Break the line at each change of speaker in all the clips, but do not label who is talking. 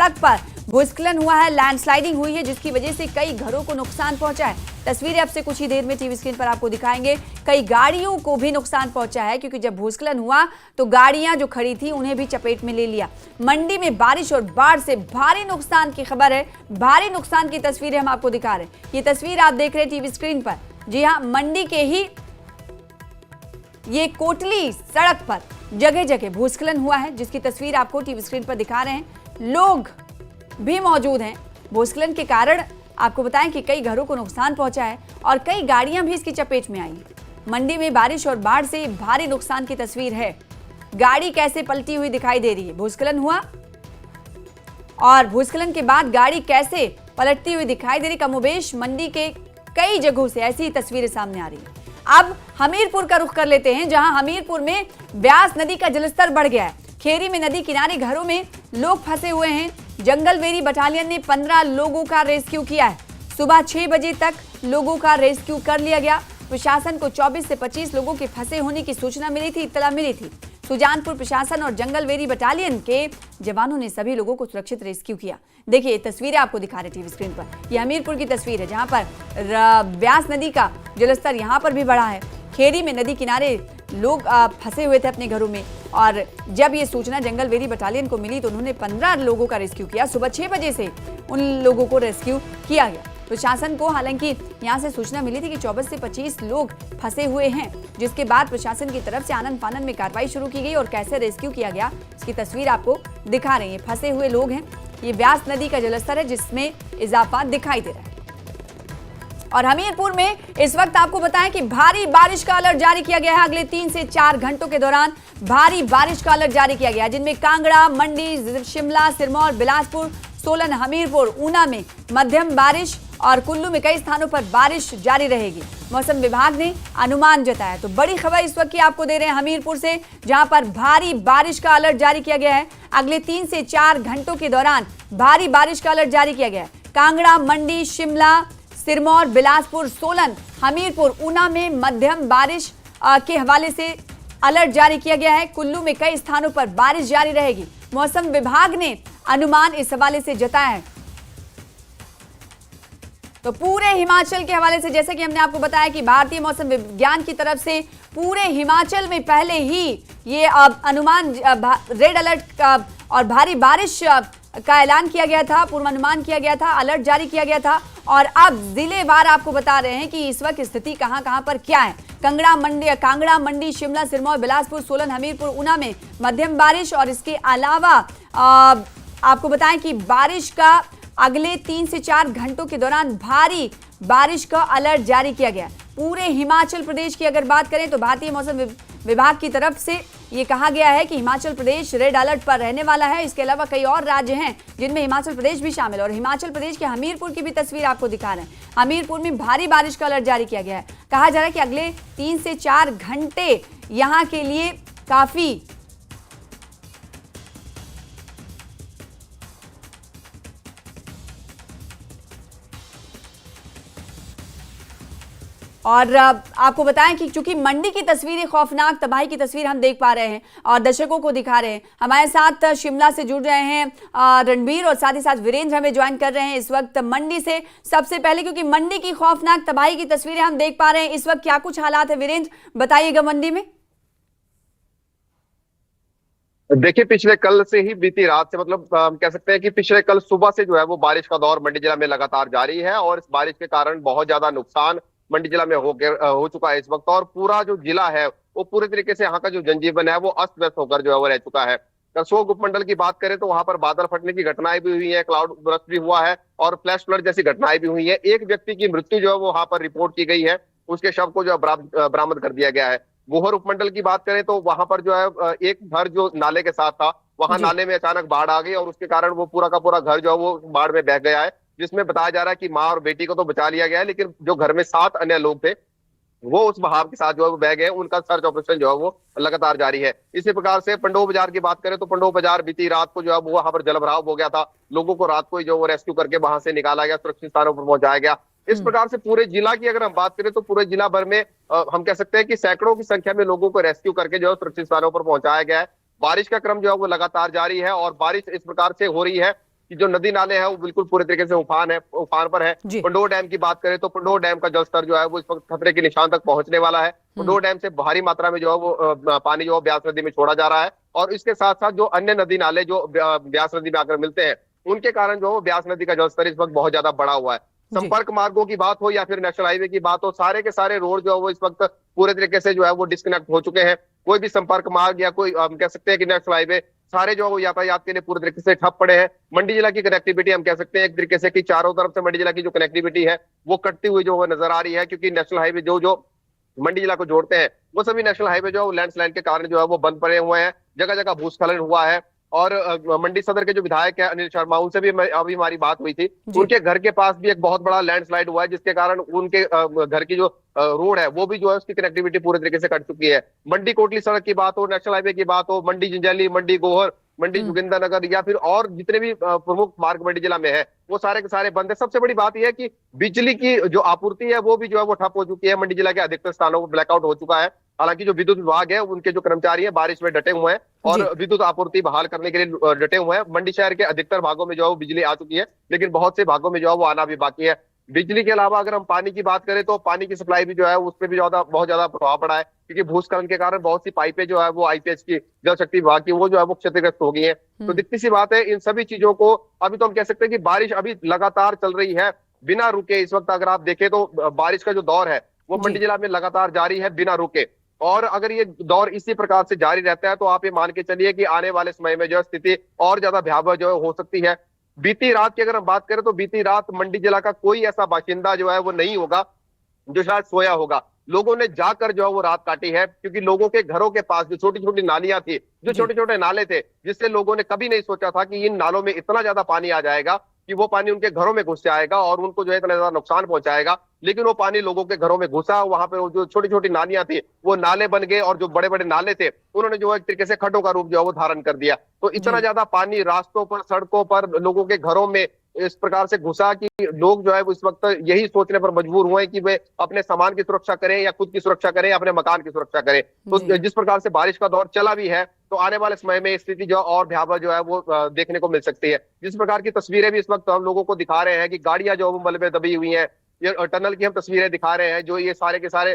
सड़क पर भूस्खलन हुआ है, लैंडस्लाइडिंग हुई है, जिसकी वजह से कई घरों को नुकसान पहुंचा है। तस्वीरें अब से कुछ ही देर में टीवी स्क्रीन पर आपको दिखाएंगे। कई गाड़ियों को भी नुकसान पहुंचा है, क्योंकि जब भूस्खलन हुआ तो गाड़ियां जो खड़ी थी उन्हें भी चपेट में ले लिया। मंडी में बारिश और बाढ़ से भारी नुकसान की खबर है। भारी नुकसान की तस्वीरें हम आपको दिखा रहे हैं। ये तस्वीर आप देख रहे हैं टीवी स्क्रीन पर। जी हाँ, मंडी के ही ये कोटली सड़क पर जगह जगह भूस्खलन हुआ है, जिसकी तस्वीर आपको टीवी स्क्रीन पर दिखा रहे हैं। लोग भी मौजूद हैं। भूस्खलन के कारण आपको बताएं कि कई घरों को नुकसान पहुंचा है और कई गाड़ियां भी इसकी चपेट में आई हैं। मंडी में बारिश और बाढ़ से भारी नुकसान की तस्वीर है। गाड़ी कैसे पलटी हुई दिखाई दे रही है। भूस्खलन हुआ और भूस्खलन के बाद गाड़ी कैसे पलटती हुई दिखाई दे रही। कमोबेश मंडी के कई जगहों से ऐसी तस्वीरें सामने आ रही है। अब हमीरपुर का रुख कर लेते हैं, जहां हमीरपुर में ब्यास नदी का जलस्तर बढ़ गया है। खेरी में नदी किनारे घरों में लोग फंसे हुए हैं। जंगलवेरी बटालियन ने 15 लोगों का रेस्क्यू किया है। सुबह 6 बजे तक लोगों का रेस्क्यू कर लिया गया। प्रशासन को 24 से 25 लोगों के फंसे होने की सूचना मिली थी, इत्तला मिली थी। सुजानपुर प्रशासन और जंगलवेरी बटालियन के जवानों ने सभी लोगों को सुरक्षित रेस्क्यू किया। देखिए, तस्वीरें आपको दिखा रहे टीवी स्क्रीन पर। यह हमीरपुर की तस्वीर है, जहां पर ब्यास नदी का जलस्तर यहां पर भी बढ़ा है। खेरी में नदी किनारे लोग फंसे हुए थे अपने घरों में, और जब ये सूचना जंगलवेरी बटालियन को मिली तो उन्होंने 15 लोगों का रेस्क्यू किया। सुबह 6 बजे से उन लोगों को रेस्क्यू किया गया। प्रशासन को हालांकि यहां से सूचना मिली थी कि 24 से 25 लोग फंसे हुए हैं, जिसके बाद प्रशासन की तरफ से आनन फानन में कार्रवाई शुरू की गई और कैसे रेस्क्यू किया गया इसकी तस्वीर आपको दिखा रहे हैं। फंसे हुए लोग हैं। ये व्यास नदी का जलस्तर है, जिसमें इजाफा दिखाई दे रहा है। और हमीरपुर में इस वक्त आपको बताएं कि भारी बारिश का अलर्ट जारी किया गया है। अगले 3 से 4 घंटों के दौरान भारी बारिश का अलर्ट जारी किया गया है, जिनमें कांगड़ा, मंडी, शिमला, सिरमौर, बिलासपुर, सोलन, हमीरपुर, ऊना में मध्यम बारिश और कुल्लू में कई स्थानों पर बारिश जारी रहेगी। मौसम विभाग ने अनुमान जताया। तो बड़ी खबर इस वक्त की आपको दे रहे हैं हमीरपुर से, जहां पर भारी बारिश का अलर्ट जारी किया गया है। अगले 3 से 4 घंटों के दौरान भारी बारिश का अलर्ट जारी किया गया है। कांगड़ा, मंडी, शिमला, सिरमौर, बिलासपुर, सोलन, हमीरपुर, ऊना में मध्यम बारिश के हवाले से अलर्ट जारी किया गया है। कुल्लू में कई स्थानों पर बारिश जारी रहेगी। मौसम विभाग ने अनुमान इस हवाले से जताया है। तो पूरे हिमाचल के हवाले से, जैसे कि हमने आपको बताया कि भारतीय मौसम विज्ञान की तरफ से पूरे हिमाचल में पहले ही ये अनुमान रेड अलर्ट और भारी बारिश का ऐलान किया गया था, पूर्वानुमान किया गया था, अलर्ट जारी किया गया था। और अब जिलेवार आपको बता रहे हैं कि इस वक्त स्थिति कहां पर क्या है। कांगड़ा, मंडी, शिमला, सिरमौर, बिलासपुर, सोलन, हमीरपुर, ऊना में मध्यम बारिश, और इसके अलावा आपको बताएं कि बारिश का अगले 3 से 4 घंटों के दौरान भारी बारिश का अलर्ट जारी किया गया। पूरे हिमाचल प्रदेश की अगर बात करें तो भारतीय मौसम विभाग की तरफ से ये कहा गया है कि हिमाचल प्रदेश रेड अलर्ट पर रहने वाला है। इसके अलावा कई और राज्य हैं जिनमें हिमाचल प्रदेश भी शामिल है। और हिमाचल प्रदेश के हमीरपुर की भी तस्वीर आपको दिखा रहे हैं। हमीरपुर में भारी बारिश का अलर्ट जारी किया गया है। कहा जा रहा है कि अगले 3 से 4 घंटे यहाँ के लिए काफी और आपको बताएं कि चूंकि मंडी की तस्वीरें खौफनाक तबाही की तस्वीर हम देख पा रहे हैं और दर्शकों को दिखा रहे हैं। हमारे साथ शिमला से जुड़ रहे हैं रणबीर और साथ ही साथ वीरेंद्र हमें ज्वाइन कर रहे हैं इस वक्त मंडी से। सबसे पहले, क्योंकि मंडी की खौफनाक तबाही की तस्वीरें हम देख पा रहे हैं, इस वक्त क्या कुछ हालात है वीरेंद्र, बताइएगा मंडी में।
देखिए, पिछले कल से ही, बीती रात से, मतलब हम कह सकते हैं कि पिछले कल सुबह से जो है वो बारिश का दौर मंडी जिला में लगातार जारी है। और इस बारिश के कारण बहुत ज्यादा नुकसान मंडी जिला में हो चुका है इस वक्त। और पूरा जो जिला है वो पूरे तरीके से यहाँ का जो जनजीवन है वो अस्त व्यस्त होकर जो है वो रह चुका है। करसोग उपमंडल की बात करें तो वहां पर बादल फटने की घटनाएं भी हुई है, क्लाउड बर्स्ट भी हुआ है और फ्लैश फ्लड जैसी घटनाएं भी हुई है। एक व्यक्ति की मृत्यु जो है वो वहां पर रिपोर्ट की गई है, उसके शव को जो है बरामद कर दिया गया है। गोहर उपमंडल की बात करें तो वहां पर जो है एक घर जो नाले के साथ था, वहां नाले में अचानक बाढ़ आ गई और उसके कारण वो पूरा का पूरा घर जो है वो बाढ़ में बह गया है, जिसमें बताया जा रहा है कि माँ और बेटी को तो बचा लिया गया है, लेकिन जो घर में 7 अन्य लोग थे वो उस बहाव के साथ जो है वो बह गए। उनका सर्च ऑपरेशन जो है वो लगातार जारी है। इसी प्रकार से पंडोह बाजार की बात करें तो पंडोह बाजार बीती रात को जो है वो वहां पर जलभराव हो गया था। लोगों को रात को ही जो वो रेस्क्यू करके वहां से निकाला गया, सुरक्षित स्थानों पर पहुंचाया गया। इस प्रकार से पूरे जिला की अगर हम बात करें तो पूरे जिला भर में हम कह सकते हैं कि सैकड़ों की संख्या में लोगों को रेस्क्यू करके जो है सुरक्षित स्थानों पर पहुंचाया गया है। बारिश का क्रम जो है वो लगातार जारी है और बारिश इस प्रकार से हो रही है कि जो नदी नाले हैं वो बिल्कुल पूरे तरीके से उफान पर है।
जी।
पंडोह डैम की बात करें तो पंडोह डैम का जलस्तर जो है वो इस वक्त खतरे के निशान तक पहुंचने वाला है। पंडोह डैम से भारी मात्रा में जो है वो पानी जो है ब्यास नदी में छोड़ा जा रहा है, और इसके साथ साथ जो अन्य नदी नाले जो ब्यास नदी में आकर मिलते हैं उनके कारण जो है वो ब्यास नदी का जलस्तर इस वक्त बहुत ज्यादा बढ़ा हुआ है।
जी।
संपर्क मार्गों की बात हो या फिर नेशनल हाईवे की बात हो, सारे के सारे रोड जो है वो इस वक्त पूरे तरीके से जो है वो डिस्कनेक्ट हो चुके हैं। कोई भी संपर्क मार्ग या कोई हम कह सकते हैं कि नेशनल हाईवे सारे जो है वो यातायात के लिए पूरे तरीके से ठप पड़े हैं। मंडी जिला की कनेक्टिविटी हम कह सकते हैं एक तरीके से कि चारों तरफ से मंडी जिला की जो कनेक्टिविटी है वो कटती हुई जो वो नजर आ रही है, क्योंकि नेशनल हाईवे जो जो मंडी जिला को जोड़ते हैं वो सभी नेशनल हाईवे जो है वो लैंडस्लाइड के कारण जो है वो बंद पड़े हुए हैं। जगह जगह भूस्खलन हुआ है, और मंडी सदर के जो विधायक है अनिल शर्मा, उनसे भी अभी हमारी बात हुई थी। उनके घर के पास भी एक बहुत बड़ा लैंडस्लाइड हुआ है, जिसके कारण उनके घर की जो रोड है वो भी जो है उसकी कनेक्टिविटी पूरे तरीके से कट चुकी है। मंडी कोटली सड़क की बात हो, नेशनल हाईवे की बात हो, मंडी जिंजैली, मंडी गोहर, मंडी जोगिंदरनगर या फिर और जितने भी प्रमुख मार्ग मंडी जिला में है वो सारे के सारे बंद है। सबसे बड़ी बात यह है कि बिजली की जो आपूर्ति है वो भी जो है वो ठप हो चुकी है। मंडी जिला के अधिकतर स्थानों पर ब्लैकआउट हो चुका है। हालांकि जो विद्युत विभाग है उनके जो कर्मचारी है बारिश में डटे हुए हैं और विद्युत आपूर्ति बहाल करने के लिए डटे हुए हैं। मंडी शहर के अधिकतर भागों में जो है वो बिजली आ चुकी है, लेकिन बहुत से भागों में जो है वो आना भी बाकी है। बिजली के अलावा अगर हम पानी की बात करें तो पानी की सप्लाई भी जो है उस पर भी बहुत ज्यादा प्रभाव पड़ा है, क्योंकि भूस्खलन के कारण बहुत सी पाइपें जो है वो आईपीएच की, जल शक्ति विभाग की, वो जो है वो क्षतिग्रस्त हो गई है। तो दिखती सी बात है इन सभी चीजों को अभी तो हम कह सकते हैं कि बारिश अभी लगातार चल रही है बिना रुके। इस वक्त अगर आप देखें तो बारिश का जो दौर है वो मंडी जिला में लगातार जारी है बिना रुके, और अगर ये दौर इसी प्रकार से जारी रहता है तो आप ये मान के चलिए कि आने वाले समय में जो स्थिति और ज्यादा भयावह जो हो सकती है। बीती रात की अगर हम बात करें तो बीती रात मंडी जिला का कोई ऐसा बाशिंदा जो है वो नहीं होगा जो शायद सोया होगा। लोगों ने जाकर जो है वो रात काटी है, क्योंकि लोगों के घरों के पास जो छोटी छोटी नालियां थी, जो छोटे छोटे नाले थे, जिससे लोगों ने कभी नहीं सोचा था कि इन नालों में इतना ज्यादा पानी आ जाएगा कि वो पानी उनके घरों में घुस जाएगा और उनको जो है इतना ज्यादा नुकसान पहुंचाएगा। लेकिन वो पानी लोगों के घरों में घुसा, वहां पर जो छोटी छोटी नालियां थी वो नाले बन गए, और जो बड़े बड़े नाले थे उन्होंने जो है एक तरीके से खड्डों का रूप जो है वो धारण कर दिया। तो इतना ज्यादा पानी रास्तों पर, सड़कों पर, लोगों के घरों में इस प्रकार से घुसा कि लोग जो है इस वक्त यही सोचने पर मजबूर हुए कि वे अपने सामान की सुरक्षा करें या खुद की सुरक्षा करें या अपने मकान की सुरक्षा करें। तो जिस प्रकार से बारिश का दौर चला भी है तो आने वाले समय में स्थिति जो और भयावह जो है वो देखने को मिल सकती है। जिस प्रकार की तस्वीरें भी इस वक्त हम लोगों को दिखा रहे हैं कि गाड़ियां जो मलबे दबी हुई हैं, ये टनल की हम तस्वीरें दिखा रहे हैं, जो ये सारे के सारे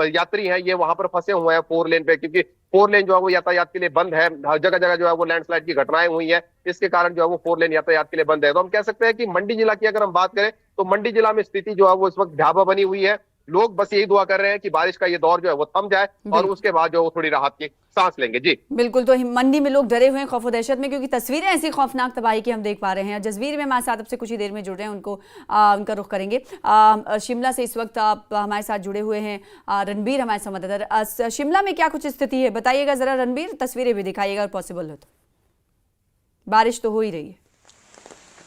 यात्री हैं ये वहां पर फंसे हुए हैं 4 लेन पे, क्योंकि 4 लेन जो है वो यातायात के लिए बंद है। हर जगह जगह जो है वो लैंडस्लाइड की घटनाएं हुई है, इसके कारण जो है वो 4 लेन यातायात के लिए बंद है। तो हम कह सकते हैं कि मंडी जिला की अगर हम बात करें तो मंडी जिला में स्थिति जो है वो इस वक्त भयावह बनी हुई है। लोग बस यही दुआ कर रहे हैं कि बारिश का ये दौर जो है वो थम जाए और उसके बाद जो थोड़ी राहत की सांस लेंगे। जी
बिल्कुल, तो मंडी में लोग डरे हुए हैं खौफ और दहशत में, क्योंकि तस्वीरें ऐसी खौफनाक तबाही की हम देख पा रहे हैं। जसवीर में हमारे साथ अब से कुछ ही देर में जुड़ रहे हैं, उनका रुख करेंगे। शिमला से इस वक्त आप हमारे साथ जुड़े हुए हैं रणबीर, हमारे संवाददाता। शिमला में क्या कुछ स्थिति है बताइएगा जरा रणबीर, तस्वीरें भी दिखाइएगा अगर पॉसिबल हो तो। बारिश तो हो ही रही है।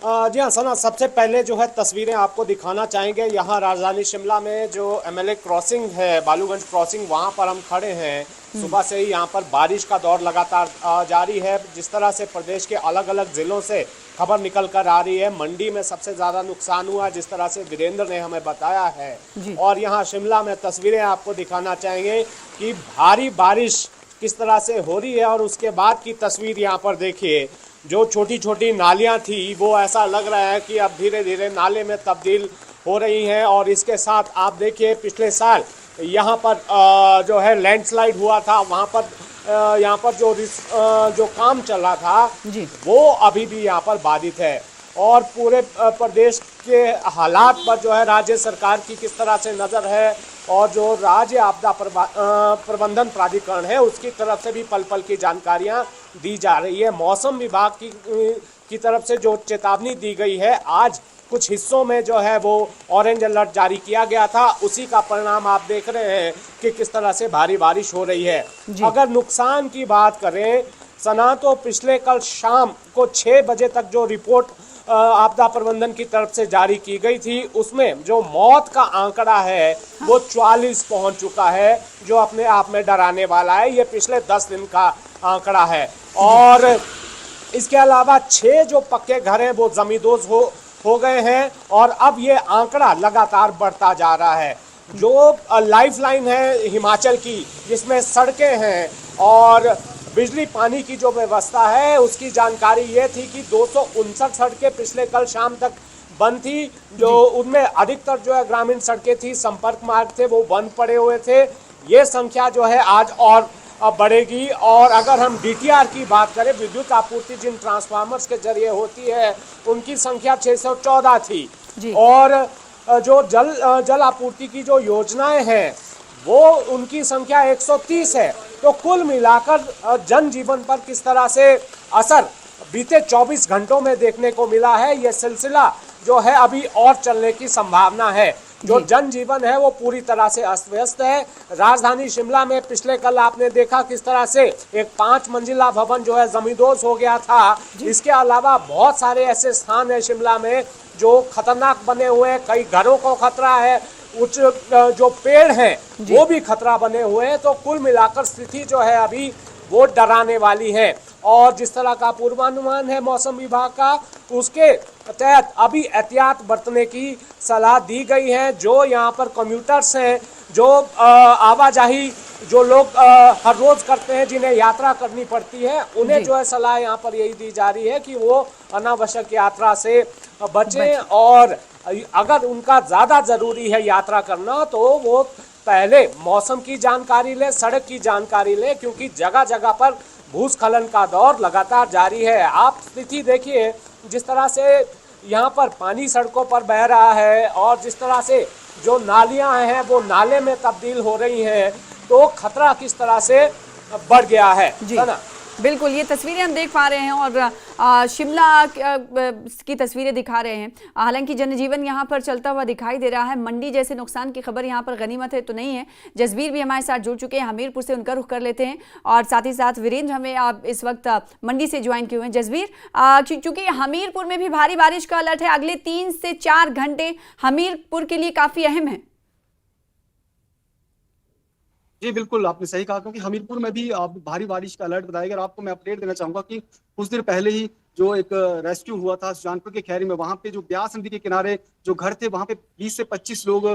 जी हाँ सना, सबसे पहले जो है तस्वीरें आपको दिखाना चाहेंगे। यहाँ राजधानी शिमला में जो एमएलए क्रॉसिंग है, बालूगंज क्रॉसिंग, वहाँ पर हम खड़े हैं। सुबह से ही यहाँ पर बारिश का दौर लगातार जारी है। जिस तरह से प्रदेश के अलग अलग ज़िलों से खबर निकल कर आ रही है, मंडी में सबसे ज़्यादा नुकसान हुआ, जिस तरह से वीरेंद्र ने हमें बताया है। और यहाँ शिमला में तस्वीरें आपको दिखाना चाहेंगे कि भारी बारिश किस तरह से हो रही है। और उसके बाद की तस्वीर यहाँ पर देखिए, जो छोटी छोटी नालियाँ थी वो ऐसा लग रहा है कि अब धीरे धीरे नाले में तब्दील हो रही हैं। और इसके साथ आप देखिए पिछले साल यहाँ पर जो है लैंडस्लाइड हुआ था, वहाँ पर यहाँ पर जो काम चल रहा था वो अभी भी यहाँ पर बाधित है। और पूरे प्रदेश के हालात पर जो है राज्य सरकार की किस तरह से नज़र है, और जो राज्य आपदा प्रबंधन प्राधिकरण है उसकी तरफ से भी पल पल की जानकारियां दी जा रही है। मौसम विभाग की तरफ से जो चेतावनी दी गई है, आज कुछ हिस्सों में जो है वो ऑरेंज अलर्ट जारी किया गया था, उसी का परिणाम आप देख रहे हैं कि किस तरह से भारी बारिश हो रही है। अगर नुकसान की बात करें सना, तो पिछले कल शाम को 6 बजे तक जो रिपोर्ट आपदा प्रबंधन की तरफ से जारी की गई थी, उसमें जो मौत का आंकड़ा है वो 44 पहुंच चुका है, जो अपने आप में डराने वाला है। ये पिछले 10 दिन का आंकड़ा है। और इसके अलावा 6 जो पक्के घर हैं वो जमींदोज हो गए हैं। और अब ये आंकड़ा लगातार बढ़ता जा रहा है। जो लाइफलाइन है हिमाचल की, जिसमें सड़कें हैं और बिजली पानी की जो व्यवस्था है उसकी जानकारी ये थी कि 259 सड़कें पिछले कल शाम तक बंद थी, जो उनमें अधिकतर जो है ग्रामीण सड़कें थी, संपर्क मार्ग थे वो बंद पड़े हुए थे। ये संख्या जो है आज और बढ़ेगी। और अगर हम डीटीआर की बात करें, विद्युत आपूर्ति जिन ट्रांसफार्मर्स के जरिए होती है उनकी संख्या 614 थी और जो जल आपूर्ति की जो योजनाएं हैं वो उनकी संख्या 130 है। तो कुल मिलाकर जनजीवन पर किस तरह से असर बीते 24 घंटों में देखने को मिला है, ये सिलसिला जो है अभी और चलने की संभावना है। जो जनजीवन है वो पूरी तरह से अस्त व्यस्त है। राजधानी शिमला में पिछले कल आपने देखा किस तरह से एक 5 मंजिला भवन जो है जमींदोज हो गया था। इसके अलावा बहुत सारे ऐसे स्थान है शिमला में जो खतरनाक बने हुए हैं, कई घरों को खतरा है, उच्च जो पेड़ हैं वो भी खतरा बने हुए हैं। तो कुल मिलाकर स्थिति जो है अभी वो डराने वाली है और जिस तरह का पूर्वानुमान है मौसम विभाग का, उसके तहत अभी एहतियात बरतने की सलाह दी गई है। जो यहाँ पर कम्यूटर्स हैं, जो आवाजाही जो लोग हर रोज करते हैं, जिन्हें यात्रा करनी पड़ती है, उन्हें जो है सलाह यहाँ पर यही दी जा रही है कि वो अनावश्यक यात्रा से बचें और अगर उनका ज़्यादा ज़रूरी है यात्रा करना तो वो पहले मौसम की जानकारी ले, सड़क की जानकारी ले, क्योंकि जगह जगह पर भूस्खलन का दौर लगातार जारी है। आप स्थिति देखिए जिस तरह से यहाँ पर पानी सड़कों पर बह रहा है और जिस तरह से जो नालियाँ हैं वो नाले में तब्दील हो रही हैं, तो खतरा किस तरह से बढ़ गया है ना।
बिल्कुल, ये तस्वीरें हम देख पा रहे हैं और शिमला की तस्वीरें दिखा रहे हैं। हालांकि जनजीवन यहाँ पर चलता हुआ दिखाई दे रहा है। मंडी जैसे नुकसान की खबर यहाँ पर गनीमत है तो नहीं है। जसबीर भी हमारे साथ जुड़ चुके हैं, हमीरपुर से उनका रुख कर लेते हैं और साथ ही साथ वीरेंद्र हमें आप इस वक्त मंडी से ज्वाइन किए हुए हैं। जसबीर, चूंकि हमीरपुर में भी भारी बारिश का अलर्ट है, अगले 3 से 4 घंटे हमीरपुर के लिए काफी अहम है।
जी बिल्कुल, आपने सही कहा, क्योंकि हमीरपुर में भी भारी बारिश का अलर्ट बताया गया। और आपको मैं अपडेट देना चाहूंगा कि कुछ देर पहले ही जो एक रेस्क्यू हुआ था सुजानपुर के खैरी में, वहां पे जो ब्यास नदी के किनारे जो घर थे वहां पे 20 से 25 लोग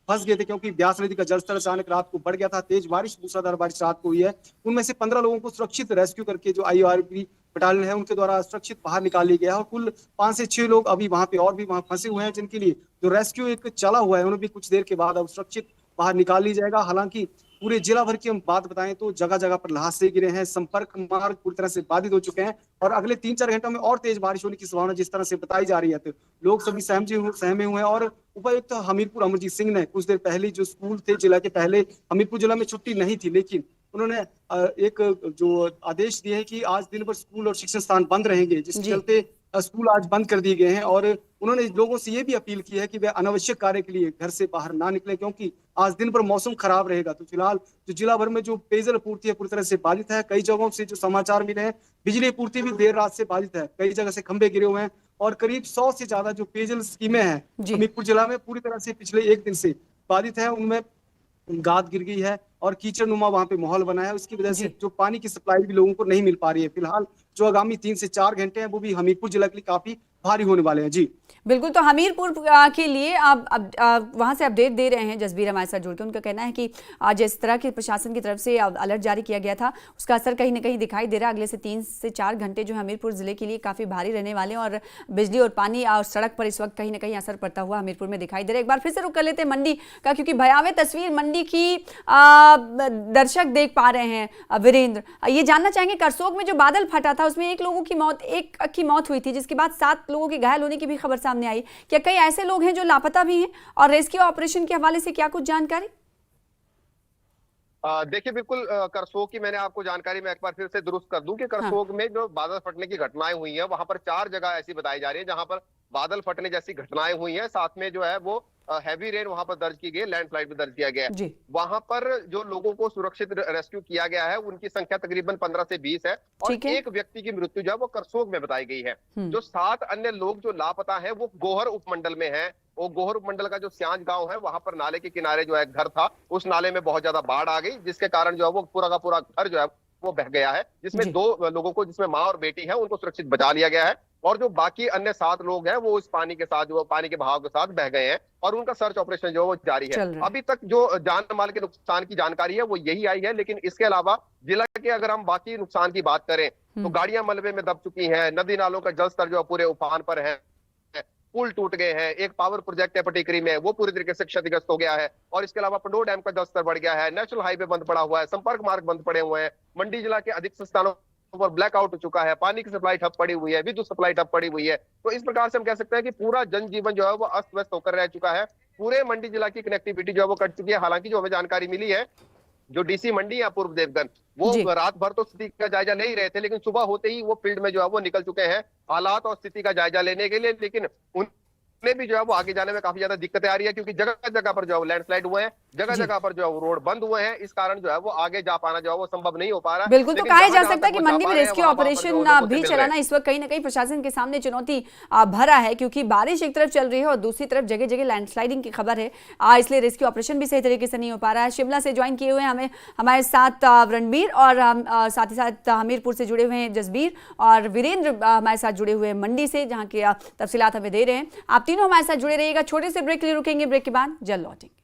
फंस गए थे, क्योंकि ब्यास नदी का जलस्तर अचानक रात को बढ़ गया था। तेज बारिश, मूसलाधार बारिश रात को हुई है। उनमें से 15 लोगों को सुरक्षित रेस्क्यू करके जो IORB बटालियन है उनके द्वारा सुरक्षित बाहर निकाल लिया गया है और कुल 5 से 6 लोग अभी वहां पे और भी वहां फंसे हुए हैं, जिनके लिए जो रेस्क्यू एक चला हुआ है उन्हें भी कुछ देर के बाद अब सुरक्षित बाहर निकाल ली जाएगा। हालांकि पूरे जिला भर की हम बात बताएं तो जगह जगह पर ल्हासे गिरे हैं, संपर्क मार्ग पूरी तरह से बाधित हो चुके हैं और अगले 3-4 घंटों में और तेज बारिश होने की संभावना जिस तरह से बताई जा रही है। तो लोग सभी सहमे हुए हैं और उपायुक्त हमीरपुर अमरजीत सिंह ने कुछ देर पहले जो स्कूल थे जिला के, पहले हमीरपुर जिला में छुट्टी नहीं थी, लेकिन उन्होंने एक जो आदेश दिए है कि आज दिन भर स्कूल और शिक्षण स्थान बंद रहेंगे, जिसके चलते स्कूल आज बंद कर दिए गए हैं। और उन्होंने लोगों से ये भी अपील की है कि वे अनावश्यक कार्य के लिए घर से बाहर ना निकलें, क्योंकि आज दिन भर मौसम खराब रहेगा। तो फिलहाल जो जिला भर में जो पेयजल आपूर्ति है पूरी तरह से बाधित है। कई जगहों से जो समाचार मिले हैं, बिजली आपूर्ति भी देर रात से बाधित है, कई जगह से खंभे गिरे हुए हैं और करीब 100 से ज्यादा जो पेयजल स्कीमें हैं हमीरपुर जिला में पूरी तरह से पिछले 1 दिन से बाधित है। उनमें गाद गिर गई है और कीचड़ नुमा वहां पे माहौल बना है। उसकी वजह से जो पानी की सप्लाई भी लोगों को नहीं मिल पा रही है। फिलहाल जो आगामी 3 से 4 घंटे हैं वो भी हमीरपुर जिला के लिए काफी भारी होने वाले हैं। जी
बिल्कुल, तो हमीरपुर के लिए आप वहां से अपडेट दे रहे हैं जसबीर हमारे साथ जुड़ के। उनका कहना है कि जिस तरह के प्रशासन की तरफ से अलर्ट जारी किया गया था उसका असर कहीं ना कहीं दिखाई दे रहा है। अगले से 3 से 4 घंटे जो हमीरपुर जिले के लिए काफी भारी रहने वाले हैं और बिजली और पानी और सड़क पर इस वक्त कहीं ना कहीं असर पड़ता हुआ हमीरपुर में दिखाई दे रहा है। एक बार फिर से रुक कर लेते हैं मंडी का, क्योंकि भयावह तस्वीर मंडी की दर्शक देख पा रहे हैं। वीरेंद्र, ये जानना चाहेंगे, करसोग में जो बादल फटा था उसमें एक की मौत हुई थी, जिसके बाद 7 लोगों के घायल होने की भी खबर सामने आई। क्या कई ऐसे लोग हैं जो लापता भी हैं और रेस्क्यू ऑपरेशन के हवाले से क्या कुछ जानकारी?
देखिए बिल्कुल, करसोग की मैंने आपको जानकारी में एक बार फिर से दुरुस्त कर दूं कि करसोग में जो बादल फटने की घटनाएं हुई हैं वहां पर 4 जगह ऐसी बताई जा रही है जहां पर बादल फटने जैसी घटनाएं हुई हैं। साथ में जो है वो हैवी रेन वहां पर दर्ज की गई, लैंडस्लाइड भी दर्ज किया गया है। वहां पर जो लोगों को सुरक्षित रेस्क्यू किया गया है उनकी संख्या तकरीबन 15 से 20 है और एक व्यक्ति की मृत्यु जो है वो करसोग में बताई गई है। जो 7 अन्य लोग जो लापता है वो गोहर उपमंडल में है। वो गोहर उपमंडल का जो स्यांज गांव है वहां पर नाले के किनारे जो है घर था, उस नाले में बहुत ज्यादा बाढ़ आ गई, जिसके कारण जो है वो पूरा का पूरा घर जो है वो बह गया है, जिसमें 2 लोगों को, जिसमें माँ और बेटी है, उनको सुरक्षित बचा लिया गया है। और जो बाकी अन्य 7 लोग हैं वो इस पानी के साथ, जो पानी के बहाव के साथ बह गए हैं और उनका सर्च ऑपरेशन जो है वो जारी है।
चल रहा है।
अभी तक जो जान माल के नुकसान की जानकारी है वो यही आई है, लेकिन इसके अलावा जिला के अगर हम बाकी नुकसान की बात करें तो गाड़ियां मलबे में दब चुकी हैं, नदी नालों का जलस्तर जो है पूरे उफान पर है, पुल टूट गए हैं, एक पावर प्रोजेक्ट है पटिकरी में वो पूरी तरीके से क्षतिग्रस्त हो गया है, और इसके अलावा पंडोह डैम का जलस्तर बढ़ गया है, नेशनल हाईवे बंद पड़ा हुआ है, संपर्क मार्ग बंद पड़े हुए हैं, मंडी जिला के अधिक स्थानों पर ब्लैकआउट हो चुका है, पानी की सप्लाई ठप पड़ी हुई है, विद्युत सप्लाई ठप पड़ी हुई है। तो इस प्रकार से हम कह सकते हैं कि पूरा जनजीवन जो है वो अस्त व्यस्त होकर रह चुका है। पूरे मंडी जिला की कनेक्टिविटी जो है वो कट चुकी है। हालांकि जो हमें जानकारी मिली है, जो डीसी मंडी या पूर्व देवगन वो
जी।
रात भर तो स्थिति का जायजा ले ही रहे थे, लेकिन सुबह होते ही वो फील्ड में जो है वो निकल चुके हैं हालात और स्थिति का जायजा लेने के लिए। लेकिन उन्हें भी जो है वो आगे जाने में काफी ज्यादा दिक्कतें आ रही है, क्योंकि जगह जगह पर जो है वो लैंडस्लाइड हुए हैं, जगह
जी।
जगह पर जो है वो रोड बंद हुए हैं। इस कारण जो है वो आगे जा पाना जो है वो संभव नहीं हो पा रहा है।
बिल्कुल, तो
लेकिन
कहा जा
जहां-जहां
सकता है
तक
कि
वो जा
मंडी
पा
में
रहे हैं,
रेस्क्यू
वहां-वहां पर
ऑपरेशन
जो है वो लोगों से
भी
मिल रहे
चलाना
हैं।
इस वक्त कहीं ना कहीं प्रशासन के सामने चुनौती भरा है, क्योंकि बारिश एक तरफ चल रही है और दूसरी तरफ जगह जगह लैंडस्लाइडिंग की खबर है, इसलिए रेस्क्यू ऑपरेशन भी सही तरीके से नहीं हो पा रहा है। शिमला से ज्वाइन किए हुए हैं हमें हमारे साथ रणबीर, और साथ ही साथ हमीरपुर से जुड़े हुए हैं जसबीर, और वीरेंद्र हमारे साथ जुड़े हुए हैं मंडी से, जहां के तफसीलात हमें दे रहे हैं। आप तीनों हमारे साथ जुड़े रहिएगा। छोटे से ब्रेक के लिए रुकेंगे, ब्रेक के बाद जल्द लौटेंगे।